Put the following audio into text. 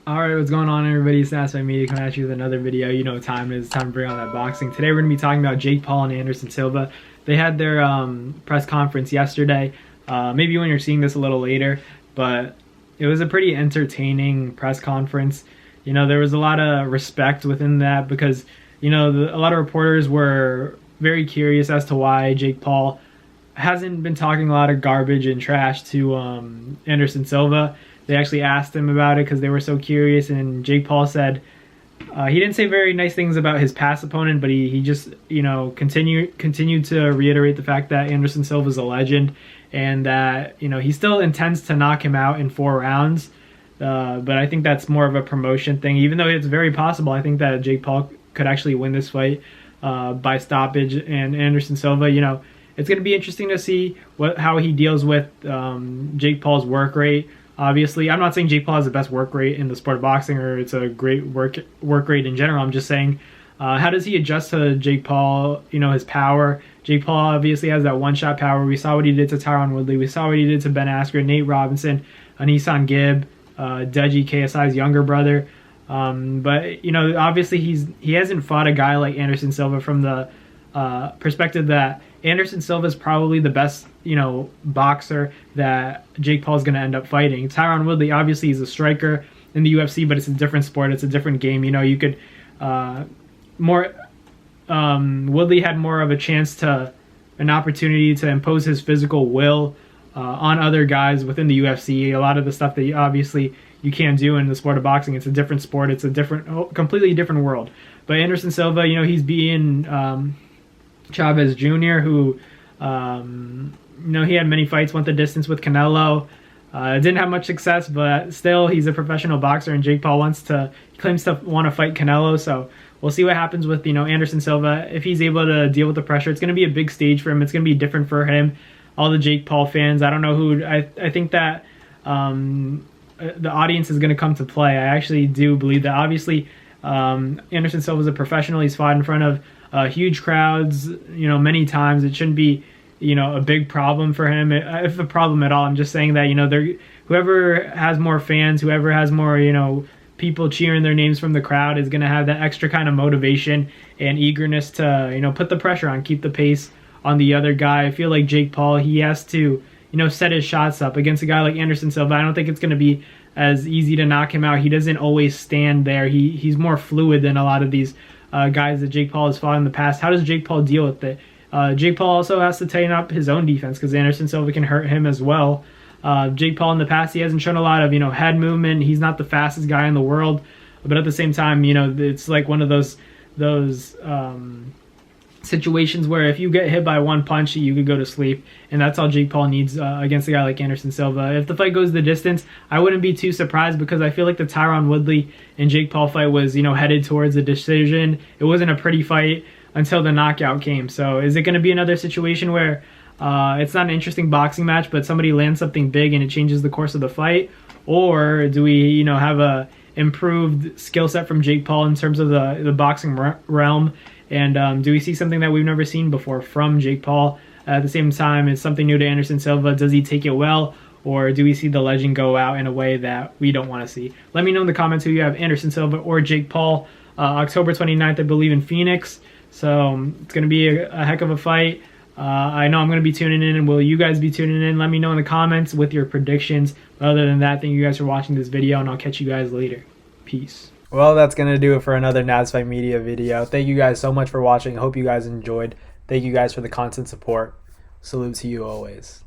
Alright, what's going on everybody? It's Nasty Media coming at you with another video. You know what time it is. It's time to bring on that boxing. Today we're going to be talking about Jake Paul and Anderson Silva. They had their press conference yesterday. Maybe when you're seeing this a little later, but it was a pretty entertaining press conference. You know, there was a lot of respect within that because, you know, a lot of reporters were very curious as to why Jake Paul hasn't been talking a lot of garbage and trash to Anderson Silva. They actually asked him about it because they were so curious, and Jake Paul said he didn't say very nice things about his past opponent, but he just, you know, continued to reiterate the fact that Anderson Silva is a legend and that, you know, he still intends to knock him out in 4 rounds. But I think that's more of a promotion thing, even though it's very possible. I think that Jake Paul could actually win this fight by stoppage, and Anderson Silva, you know, it's going to be interesting to see how he deals with Jake Paul's work rate. Obviously, I'm not saying Jake Paul has the best work rate in the sport of boxing or it's a great work rate in general. I'm just saying, how does he adjust to Jake Paul, you know, his power? Jake Paul obviously has that one-shot power. We saw what he did to Tyron Woodley. We saw what he did to Ben Askren, Nate Robinson, Anisan Gibb, DAYYY, KSI's younger brother. But, you know, obviously he hasn't fought a guy like Anderson Silva from the perspective that Anderson Silva is probably the best, you know, boxer that Jake Paul is going to end up fighting. Tyron Woodley, obviously, he's a striker in the UFC, but it's a different sport. It's a different game. You know, you could Woodley had more of a chance an opportunity to impose his physical will on other guys within the UFC. A lot of the stuff that obviously you can't do in the sport of boxing. It's a different sport. It's a completely different world. But Anderson Silva, you know, he's beating Chavez Jr., who, you know, he had many fights, went the distance with Canelo. Didn't have much success, but still, he's a professional boxer, and Jake Paul claims to want to fight Canelo. So we'll see what happens with, you know, Anderson Silva. If he's able to deal with the pressure, it's going to be a big stage for him. It's going to be different for him. All the Jake Paul fans, I don't know who. I think that the audience is going to come to play. I actually do believe that. Obviously, Anderson Silva is a professional. He's fought in front of huge crowds, you know, many times. It shouldn't be, you know, a big problem for him, if a problem at all. I'm just saying that, you know, whoever has more fans, whoever has more, you know, people cheering their names from the crowd is going to have that extra kind of motivation and eagerness to, you know, put the pressure on, keep the pace on the other guy. I feel like Jake Paul, he has to, you know, set his shots up against a guy like Anderson Silva. I don't think it's going to be as easy to knock him out. He doesn't always stand there. He's more fluid than a lot of these guys that Jake Paul has fought in the past. How does Jake Paul deal with it? Jake Paul also has to tighten up his own defense because Anderson Silva can hurt him as well. Jake Paul in the past, he hasn't shown a lot of, you know, head movement. He's not the fastest guy in the world, but at the same time, you know, it's like one of those situations where if you get hit by one punch, you could go to sleep, and that's all Jake Paul needs against a guy like Anderson Silva. If the fight goes the distance, I wouldn't be too surprised because I feel like the Tyron Woodley and Jake Paul fight was, you know, headed towards a decision. It wasn't a pretty fight until the knockout came. So is it going to be another situation where it's not an interesting boxing match, but somebody lands something big and it changes the course of the fight? Or do we, you know, have a improved skill set from Jake Paul in terms of the boxing realm? And do we see something that we've never seen before from Jake Paul? At the same time, it's something new to Anderson Silva. Does he take it well? Or do we see the legend go out in a way that we don't want to see? Let me know in the comments who you have, Anderson Silva or Jake Paul. October 29th, I believe, in Phoenix. So it's going to be a heck of a fight. I know I'm going to be tuning in, and will you guys be tuning in? Let me know in the comments with your predictions. But other than that, thank you guys for watching this video, and I'll catch you guys later. Peace. Well, that's going to do it for another Nasty Media video. Thank you guys so much for watching. I hope you guys enjoyed. Thank you guys for the constant support. Salute to you always.